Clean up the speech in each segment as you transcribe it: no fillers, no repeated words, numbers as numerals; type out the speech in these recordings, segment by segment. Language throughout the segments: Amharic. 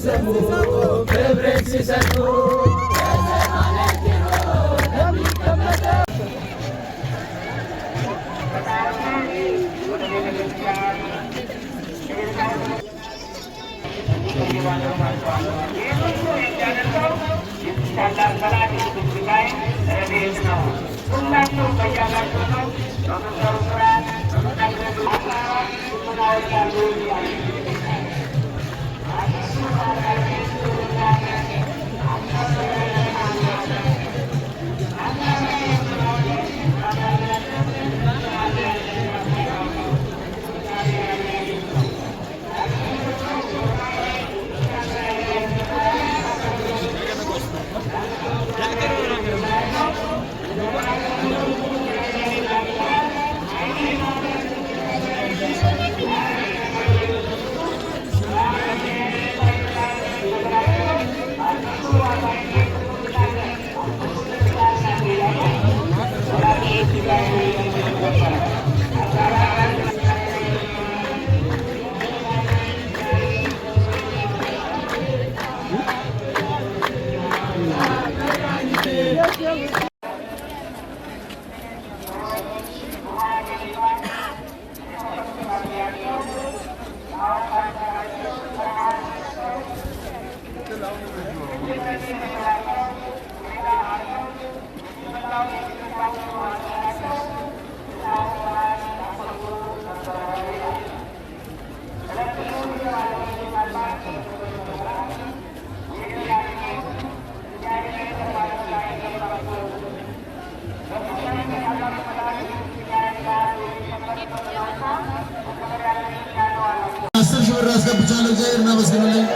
እያሰሙ ክብርን ሲሰጡ አስገብቻለሁ። እግዚአብሔር እናመስግንልኝ።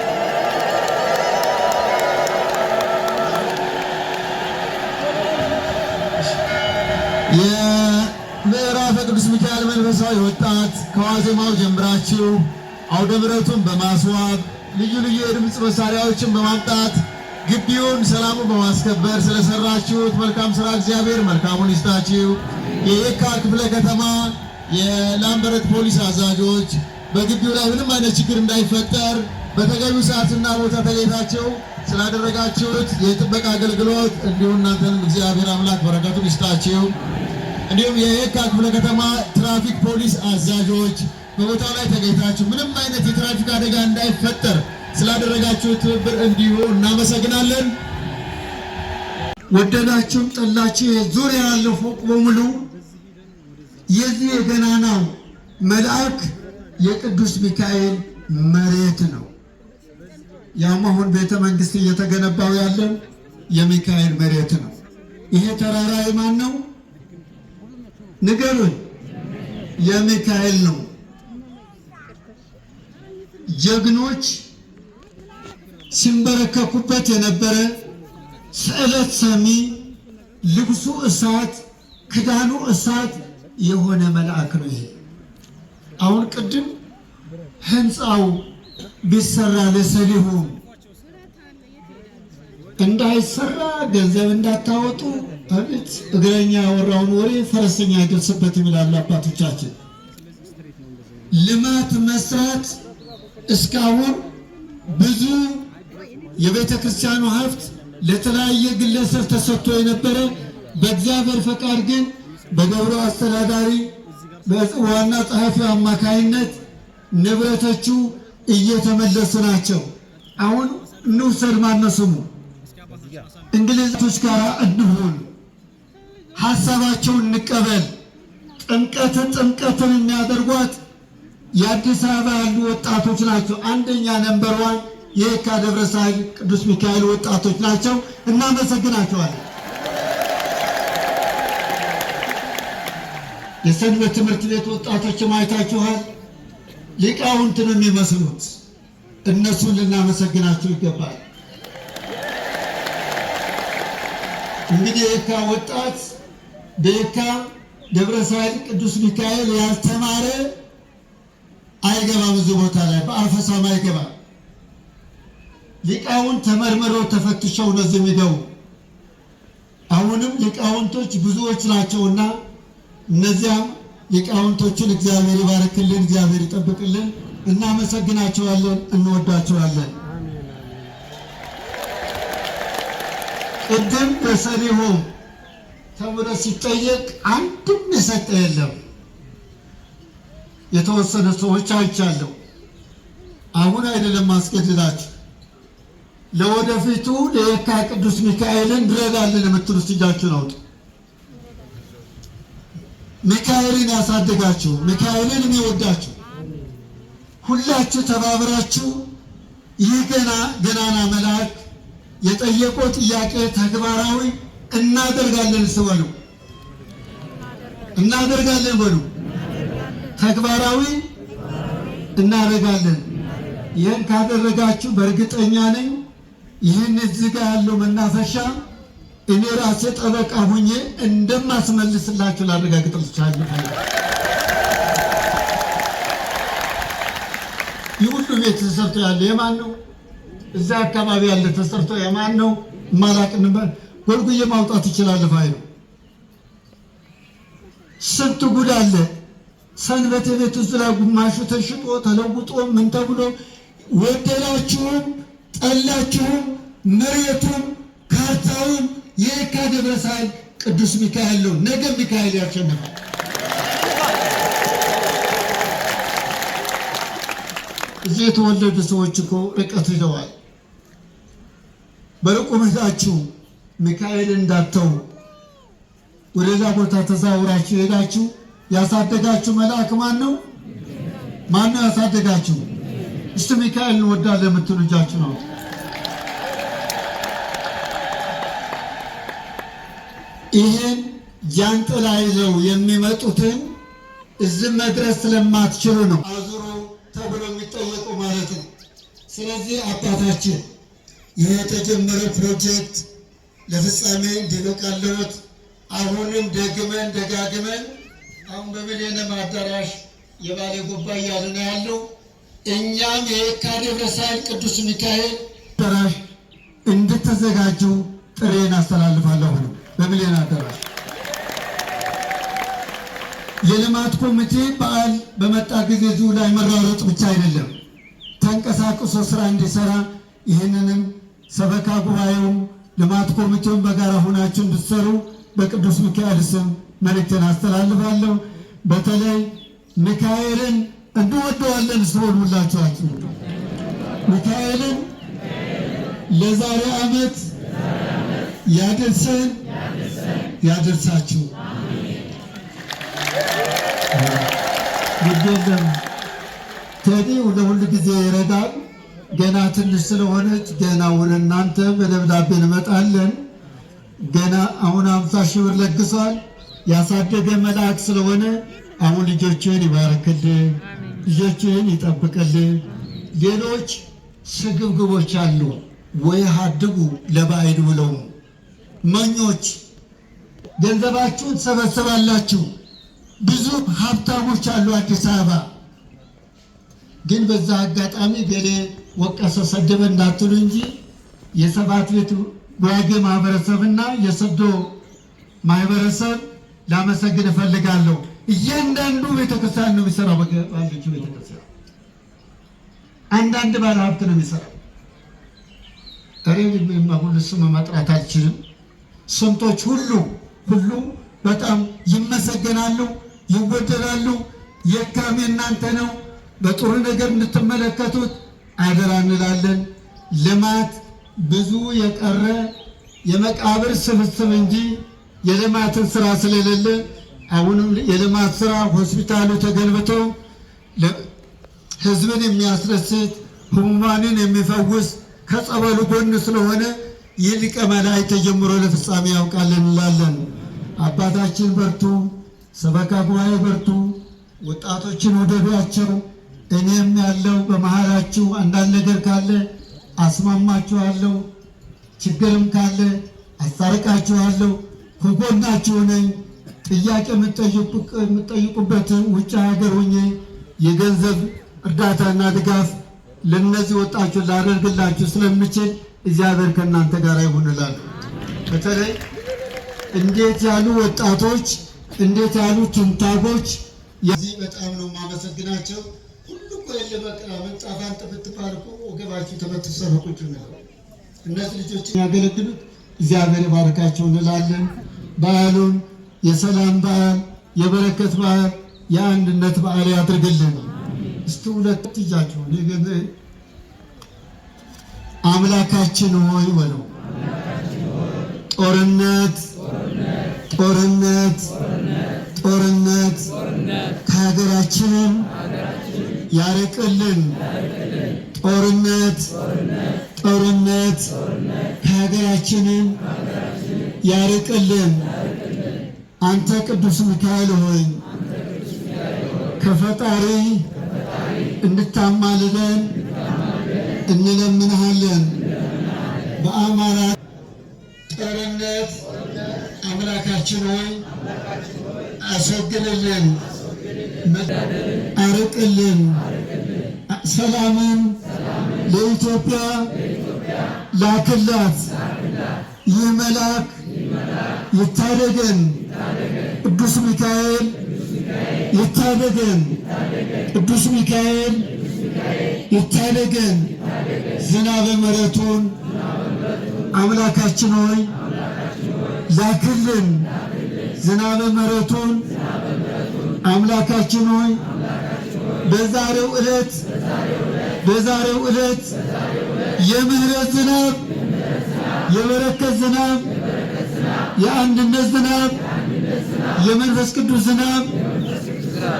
የምዕራፈ ቅዱስ ሚካኤል መንፈሳዊ ወጣት ከዋዜማው ጀምራችሁ አውደ ምሕረቱን በማስዋብ ልዩ ልዩ የድምፅ መሳሪያዎችን በማምጣት ግቢውን ሰላሙን በማስከበር ስለሰራችሁት መልካም ስራ እግዚአብሔር መልካሙን ይስጣችሁ። የየካ ክፍለ ከተማ የላምበረት ፖሊስ አዛዦች በግቢው ላይ ምንም አይነት ችግር እንዳይፈጠር በተገቢው ሰዓትና ቦታ ተገኝታችሁ ስላደረጋችሁት የጥበቃ አገልግሎት እንዲሁም እናንተንም እግዚአብሔር አምላክ በረከቱን ይስጣችሁ። እንዲሁም የየካ ክፍለ ከተማ ትራፊክ ፖሊስ አዛዦች በቦታው ላይ ተገኝታችሁ ምንም አይነት የትራፊክ አደጋ እንዳይፈጠር ስላደረጋችሁት ትብብር እንዲሁ እናመሰግናለን። ወደዳችሁም ጠላችሁ ዙሪያ ያለው ፎቅ በሙሉ የዚህ የገናናው መልአክ የቅዱስ ሚካኤል መሬት ነው። ያም አሁን ቤተ መንግስት እየተገነባው ያለው የሚካኤል መሬት ነው። ይሄ ተራራ የማን ነው? ንገሩን። የሚካኤል ነው። ጀግኖች ሲንበረከኩበት የነበረ ስዕለት ሰሚ፣ ልብሱ እሳት፣ ክዳኑ እሳት የሆነ መልአክ ነው። ይሄ አሁን ቅድም ህንፃው ቢሰራ ለሰሊሁ እንዳይሰራ ገንዘብ እንዳታወጡ አቤት እግረኛ ያወራውን ወሬ ፈረሰኛ አይደርስበት ይላሉ አባቶቻችን። ልማት መስራት እስካሁን ብዙ የቤተ ክርስቲያኑ ሀብት ለተለያየ ግለሰብ ተሰጥቶ የነበረ በእግዚአብሔር ፈቃድ ግን በገብሩ አስተዳዳሪ በዋና ጸሐፊው አማካይነት ንብረቶቹ እየተመለሱ ናቸው። አሁን እንውሰድ ማነስሙ እንግሊዞች ጋር እንሁን፣ ሐሳባቸውን እንቀበል። ጥምቀትን የሚያደርጓት የአዲስ አበባ ያሉ ወጣቶች ናቸው። አንደኛ ነምበር 1 የየካ ደብረ ሳህል ቅዱስ ሚካኤል ወጣቶች ናቸው። እናመሰግናቸዋለን። የሰንበት ትምህርት ቤት ወጣቶች ማየታችኋል። ሊቃውንት ነው የሚመስሉት። እነሱን ልናመሰግናቸው ይገባል። እንግዲህ የየካ ወጣት በየካ ደብረ ሳህል ቅዱስ ሚካኤል ያልተማረ አይገባም። እዚህ ቦታ ላይ በአፈሳም አይገባም። ሊቃውንት ተመርምረው ተፈትሸው ነው የሚገቡ። አሁንም ሊቃውንቶች ብዙዎች ናቸውና እነዚያም ሊቃውንቶችን እግዚአብሔር ይባርክልን፣ እግዚአብሔር ይጠብቅልን። እናመሰግናቸዋለን፣ እንወዳቸዋለን። ቅድም በሰሊሆም ተብሎ ሲጠየቅ አንድም የሰጠ የለም። የተወሰነ ሰዎች አይቻለሁ። አሁን አይደለም ማስገድዳችሁ፣ ለወደፊቱ ለየካ ቅዱስ ሚካኤልን እንረዳለን የምትሉ እጃችሁን አውጡ። ሚካኤልን ያሳደጋችሁ፣ ሚካኤልን የሚወዳችሁ ሁላችሁ ተባብራችሁ ይህ ገናና መልአክ የጠየቀው ጥያቄ ተግባራዊ እናደርጋለን ስበሉ፣ እናደርጋለን በሉ፣ ተግባራዊ እናደርጋለን። ይህን ካደረጋችሁ በእርግጠኛ ነኝ ይህን እዚህ ጋር ያለው መናፈሻ እኔ ራሴ ጠበቃ ሁኜ እንደማስመልስላችሁ ላረጋግጥልቻለሁ። ይህ ሁሉ ቤት ተሰርቶ ያለ የማን ነው? እዛ አካባቢ ያለ ተሰርቶ የማን ነው? ማላቅን ጎልጉዬ ማውጣት ይችላል ፋይሉ። ስንት ጉድ አለ። ሰንበቴ ቤት ውስጥ ላይ ግማሹ ተሽጦ ተለውጦ ምን ተብሎ ወደላችሁም ጠላችሁም መሬቱም ካርታውም የየካ ደብረ ሳህል ቅዱስ ሚካኤል ነው። ነገ ሚካኤል ያሸንፋል። እዚህ የተወለዱ ሰዎች እኮ ርቀት ሄደዋል። በርቁ ሄዳችሁ ሚካኤል እንዳተው ወደዛ ቦታ ተዛውራችሁ ሄዳችሁ ያሳደጋችሁ መልአክ ማን ነው? ማን ነው ያሳደጋችሁ? እስቲ ሚካኤል እንወዳለን የምትሉ እጃችሁ ነው። ይህን ጃንጥላ ይዘው የሚመጡትን እዚህ መድረስ ስለማትችሉ ነው አዙሮ ተብሎ የሚጠየቁ ማለት ነው። ስለዚህ አባታችን ይህ የተጀመረው ፕሮጀክት ለፍጻሜ እንዲበቃለት አሁንም ደግመን ደጋግመን አሁን በሚሊኒየም አዳራሽ የባሌ ጉባ እያሉ ነው ያለው። እኛም የየካ ደብረ ሳህል ቅዱስ ሚካኤል አዳራሽ እንድትዘጋጁ ጥሬን አስተላልፋለሁ። በሚሊኒየም አዳራሽ የልማት ኮሚቴ በዓል በመጣ ጊዜ እዚሁ ላይ መራሮጥ ብቻ አይደለም፣ ተንቀሳቅሶ ስራ እንዲሰራ ይህንንም ሰበካ ጉባኤውም ልማት ኮሚቴውን በጋራ ሆናችሁ እንድትሰሩ በቅዱስ ሚካኤል ስም መልእክትን አስተላልፋለሁ። በተለይ ሚካኤልን እንወደዋለን ስለሆኑላችኋችሁ ሚካኤልን ለዛሬ ዓመት ያድርሰን ያድርሳችሁ። ግዴለም ቴዲ ለሁሉ ጊዜ ይረዳል። ገና ትንሽ ስለሆነች ገና ወደ እናንተ በደብዳቤ እንመጣለን። ገና አሁን 50 ሺህ ብር ለግሷል። ያሳደገ መልአክ ስለሆነ አሁን ልጆችን ይባርክልን፣ ልጆችን ይጠብቅልን። ሌሎች ስግብግቦች አሉ ወይ ሀድጉ ለባዕድ ብለው መኞች ገንዘባችሁን ትሰበስባላችሁ። ብዙ ሀብታሞች አሉ አዲስ አበባ። ግን በዛ አጋጣሚ ገሌ ወቀሰ ሰደበ እንዳትሉ እንጂ የሰባት ቤት ጉራጌ ማህበረሰብና የሰዶ ማህበረሰብ ላመሰግን እፈልጋለሁ። እያንዳንዱ ቤተክርስቲያን ነው የሚሰራው። ባለችው ቤተክርስቲያን አንዳንድ ባለ ሀብት ነው የሚሰራው። ተሬድ ሁሉ ስም መጥራት አልችልም። ስንቶች ሁሉ በጣም ይመሰገናሉ፣ ይወደዳሉ። የካም እናንተ ነው። በጥሩ ነገር እንድትመለከቱት አደራ እንላለን። ልማት ብዙ የቀረ የመቃብር ስብስብ እንጂ የልማትን ስራ ስለሌለ አሁንም የልማት ስራ ሆስፒታሉ ተገልብቶ ህዝብን የሚያስደስት ህሙማንን የሚፈውስ ከጸበሉ ጎን ስለሆነ ይህ ሊቀ መላእክት ተጀምሮ ለፍጻሜ ያውቃልን እንላለን። አባታችን በርቱ፣ ሰበካ ጉባኤ በርቱ፣ ወጣቶችን ወደዷቸው። እኔም ያለው በመሃላችሁ አንዳንድ ነገር ካለ አስማማችኋለሁ፣ ችግርም ካለ አስታርቃችኋለሁ፣ ከጎናችሁ ነኝ። ጥያቄ የምትጠይቁበትን ውጭ ሀገር ሆኜ የገንዘብ እርዳታና ድጋፍ ለነዚህ ወጣችሁ ላደርግላችሁ ስለምችል እግዚአብሔር ከእናንተ ጋር ይሁን እላለሁ። በተለይ እንዴት ያሉ ወጣቶች፣ እንዴት ያሉ ትንታጎች የዚህ በጣም ነው የማመሰግናቸው። ሁሉ እኮ የለበቅላ ምንጣፋን ጥፍትባል እኮ ወገባችሁ ተበትሰሩ ቁጭ ነው። እነዚህ ልጆች ያገለግሉት እግዚአብሔር ይባርካቸው እንላለን። በዓሉን የሰላም በዓል፣ የበረከት በዓል፣ የአንድነት በዓል ያድርግልን። እስቲ ሁለት እጃችሁ አምላካችን ሆይ በሉ። ጦርነት ጦርነት ጦርነት ከሀገራችን ያርቅልን። ጦርነት ጦርነት ከሀገራችን ያርቅልን። አንተ ቅዱስ ሚካኤል ሆይ ከፈጣሪ እንድታማልደን እንለምንሃለን። በአማራ ጦርነት አምላካችን ሆይ አስወግድልን፣ አርቅልን። ሰላምን ለኢትዮጵያ ላክላት። ይህ መልአክ ይታደገን። ቅዱስ ሚካኤል ይታደገን። ቅዱስ ሚካኤል ይታደገን። ዝናበ ምሕረቱን አምላካችን ሆይ ላክልን። ዝናበ ምሕረቱን አምላካችን ሆይ በዛሬው ዕለት የምህረት ዝናብ፣ የበረከት ዝናብ፣ የአንድነት ዝናብ፣ የመንፈስ ቅዱስ ዝናብ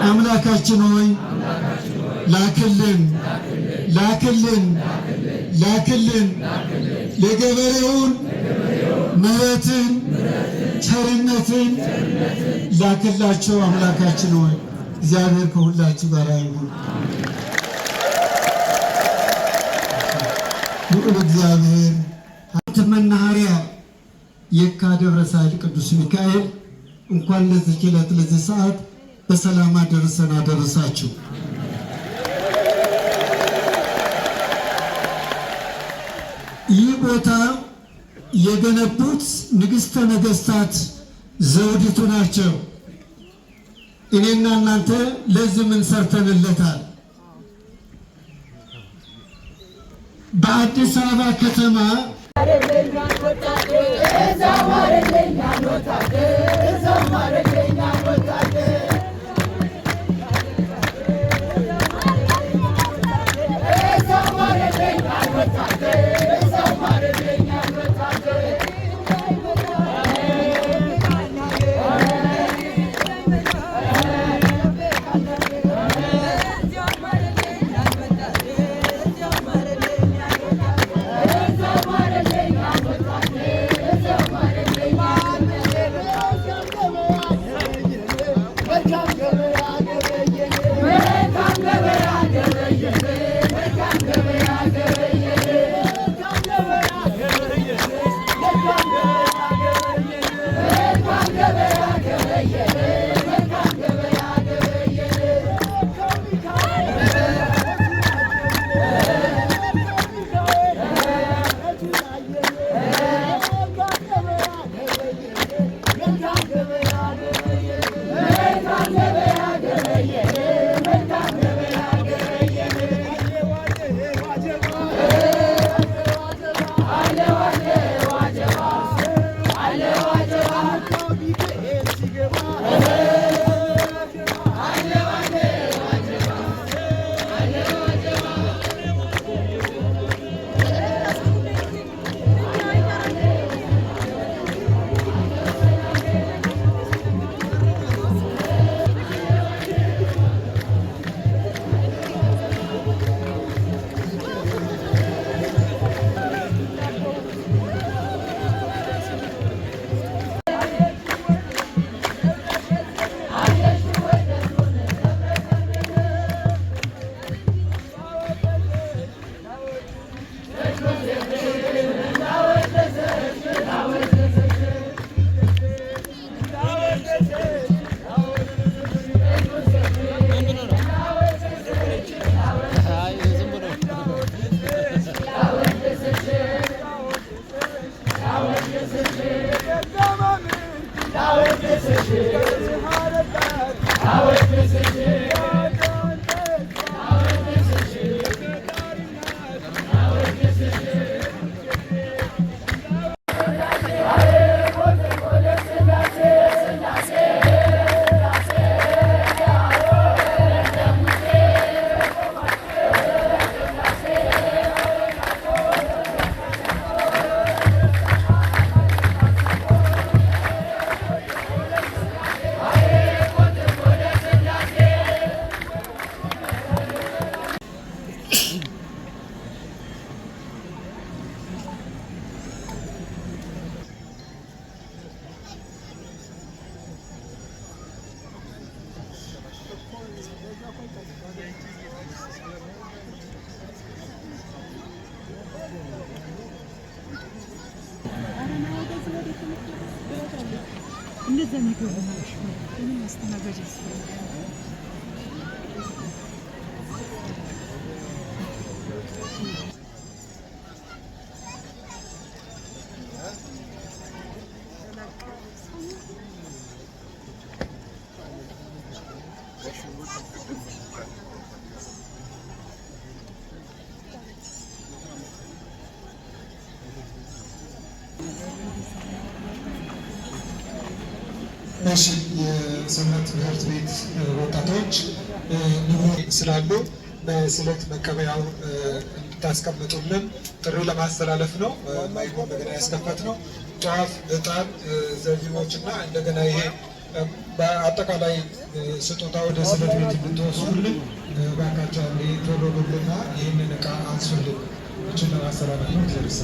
አምላካችን ሆይ ላክልን ላክልን ላክልን። ለገበሬውን ምሕረትን ቸርነትን ላክላቸው። አምላካችን ሆይ እግዚአብሔር ከሁላችሁ ጋር ይሁን። ልዑል እግዚአብሔር መናኸሪያ የካ ደብረ ሳህል ቅዱስ ሚካኤል እንኳን ለዚህ ዕለት ለዚህ ሰዓት በሰላም አደረሰን አደረሳችሁ። ይህ ቦታ የገነቡት ንግሥተ ነገሥታት ዘውዲቱ ናቸው። እኔና እናንተ ለዚህ ምን ሰርተንለታል? በአዲስ አበባ ከተማ እንደዛ የሚገቡ ምን ማስተናገድ እሺ የሰንበት ትምህርት ቤት ወጣቶች ንብረት ስላሉ በስለት መቀበያው እንድታስቀምጡልን ጥሪ ለማስተላለፍ ነው። ማይኩን እንደገና ያስከፈት ነው። ጧፍ፣ ዕጣን፣ ዘቢቦች እና እንደገና ይሄ በአጠቃላይ ስጦታ ወደ ስለት ቤት እንድትወስዱልን ባካቸው ቶሎ ብሉና ይህንን እቃ አንሱልን። እችን ለማስተላለፍ ነው። ደርሰ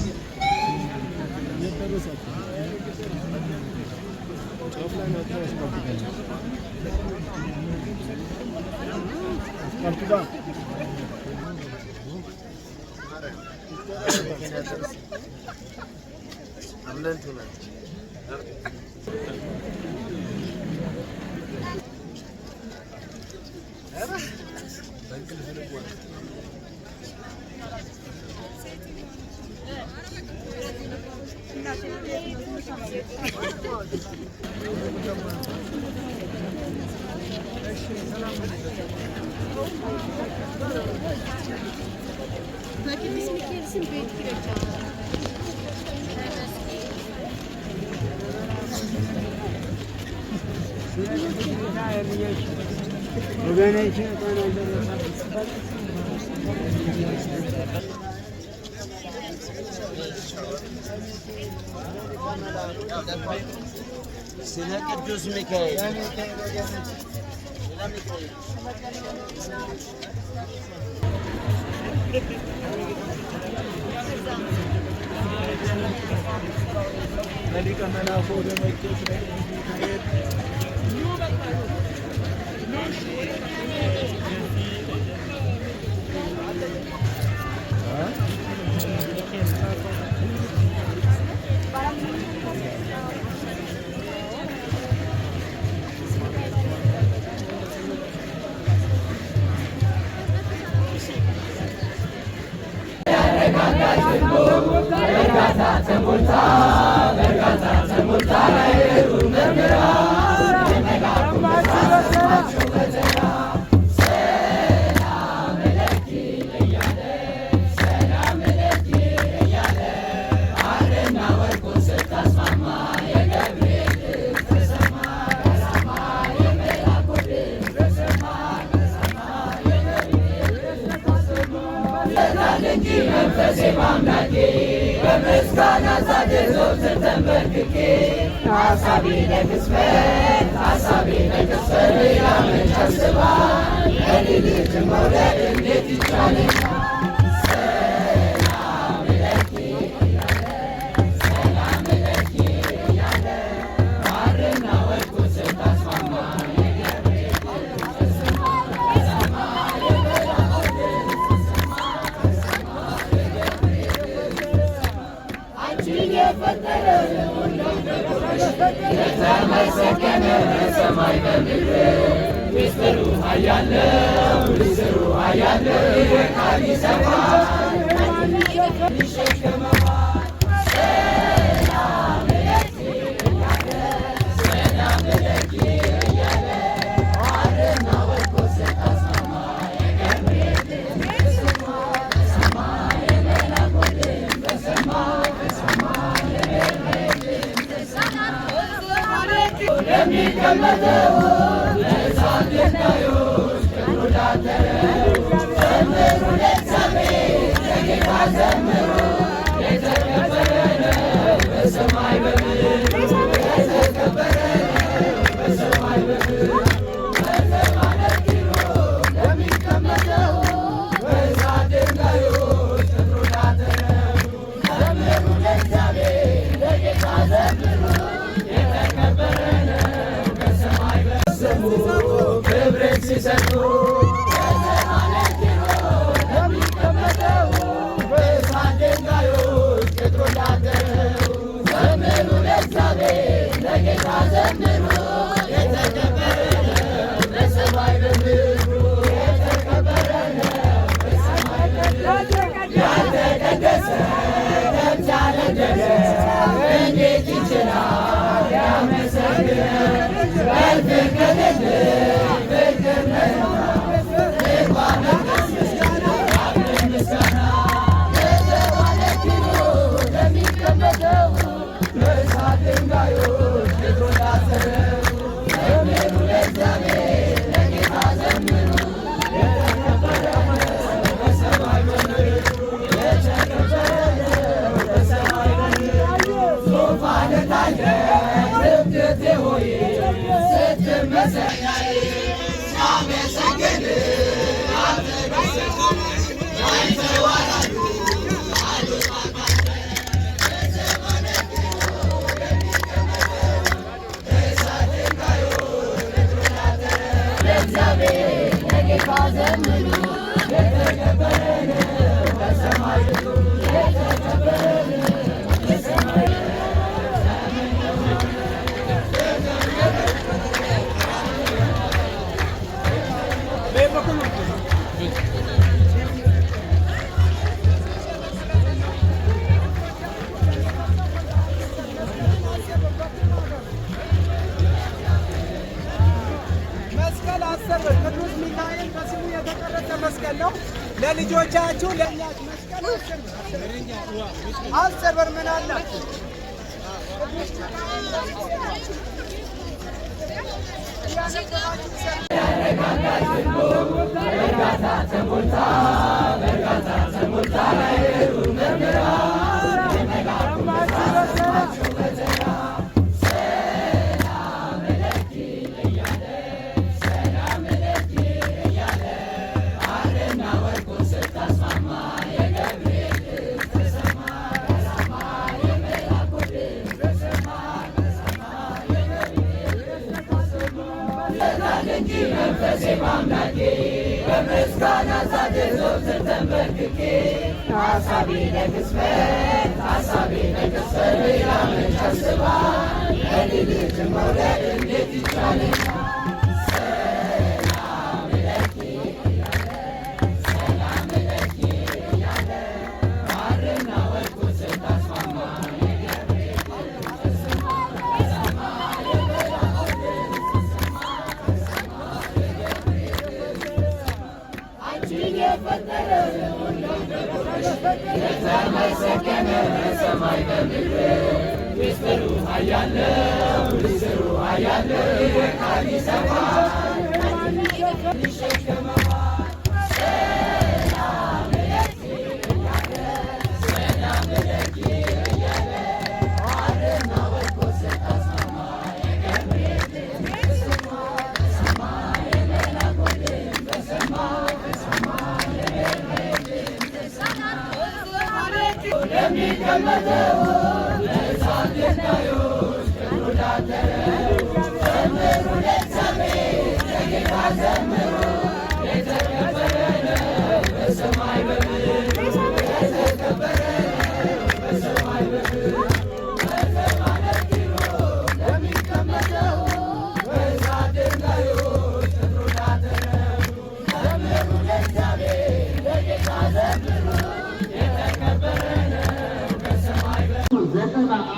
በቅዱስ ሚካኤል ስም ቤት ይረጫል። ስለ ቅዱስ ሚካኤል የሚገመተው ለልጆቻችሁ ለእኛት መስቀል አስር ብር ምን አላችሁ?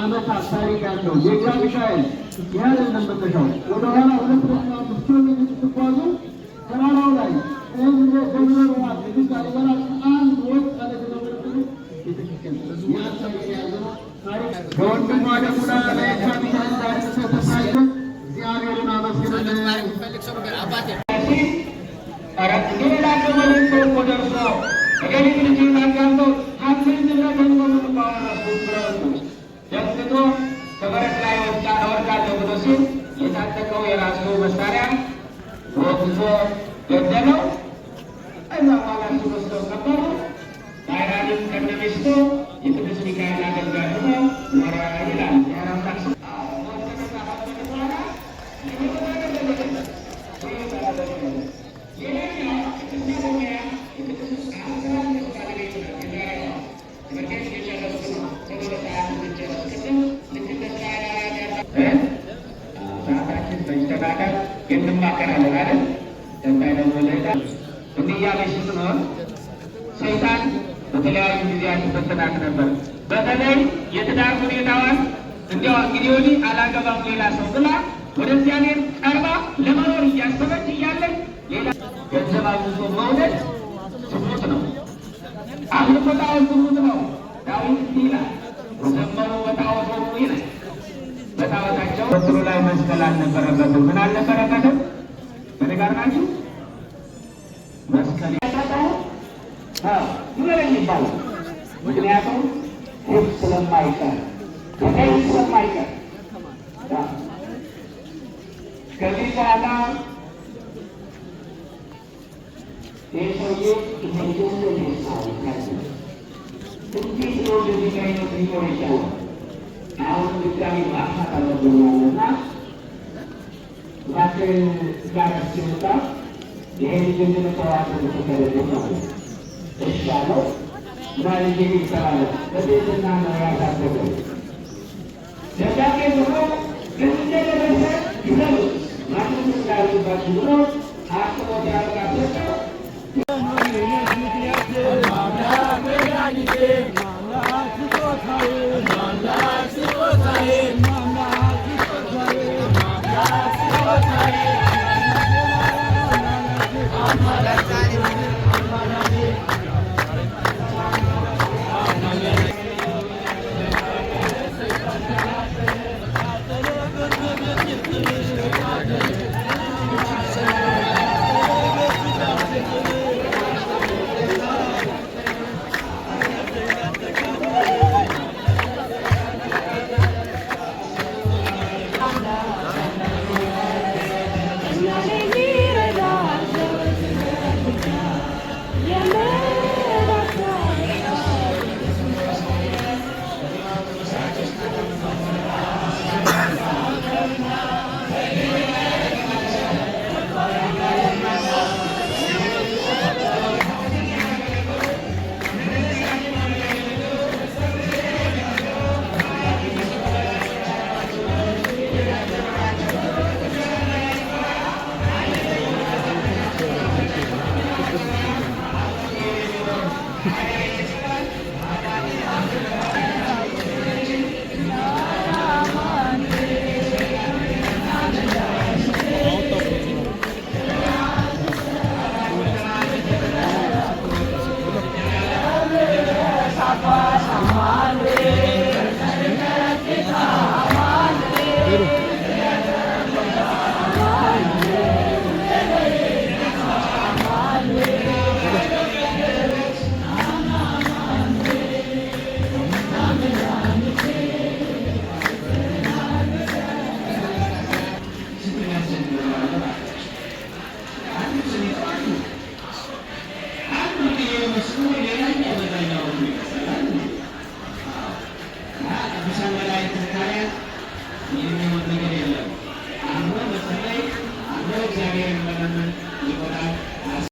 ዓመታት ታሪክ ያለው የጋብሻይል ያለ ለምተሻው ወደ ኋላ 2.5 ኪሎ ሜትር ስትጓዙ ተራራው ላይ እንደ ደብረዋ ንግሥት ላሊበላ አንድ ወጥ ያለ ተመረጡ ቤተክርስቲያን ያሳየ ያለው ታሪክ በወንድሟ ደሙና ለጋብሻይል ታሪክ ተሳይቶ እግዚአብሔርን አመስግነን ፈልክ ሰው ነገር አባቴ አራት ሌላ ከመለሰ ወደርሶ እገሊት ልጅ ናጋንተው ሀብትን ንብረትን በመባዋራሱ ብራሱ ደስቶ ከበረት ላይ ወርዳለሁ ብሎ ሲል የታጠቀው የራሱ መሳሪያ ወጥቶ ገደለው። እዛ በኋላ እሱ ወስደው ቀበሩ። ባይራንም ከነሚስቱ የቅዱስ ሚካኤል አገልጋይ ሆኖ ኖረ ይላል የአራምታክስ እንማከራለን አይደል? እንዲህ እያለች ስትኖር ሰይጣን በተለያዩ ጊዜያት ይፈትናት ነበር። በተለይ የትዳር ሁኔታዋን እንዲያው እንግዲህ ወዲህ አላገባም ሌላ ሰው ብላ ወደ እግዚአብሔር ቀርባ ለመኖር እያሰበች እያለች ሌላ ገንዘብ አብዝቶ መውደድ ዝሙት ነው። አምልኮ ጣዖት ዝሙት ነው። ዳዊት ይላል ዘመኑ በጣዖቶሙ ይላል። በጣዖታቸው በትሩ ላይ መስቀል አልነበረበትም። ምን አልነበረበትም? በነጋር ናችሁ ይባላል። ምክንያቱም ህግ ስለማይቀር ከቀይ ስለማይቀር ከዚህ በኋላ ይህ ሰውዬ እንዴት ነው እንደዚህ አይነት ሊኖር ይቻላል? አሁን ድጋሚ ማጥፋት አለብናልና እባክህ ጋር ሲመጣ ይሄ ልጅ እንድንተዋወቅ ተከለለ ነው እሻለው እና ልጅ ይሰራል በቤትና ነው ያሳደገው ደጋጌ ብሎ እንደደረሰ ይዘሉ ማንም እንዳይባችሁ ብሎ አጥቦት ያደረጋቸው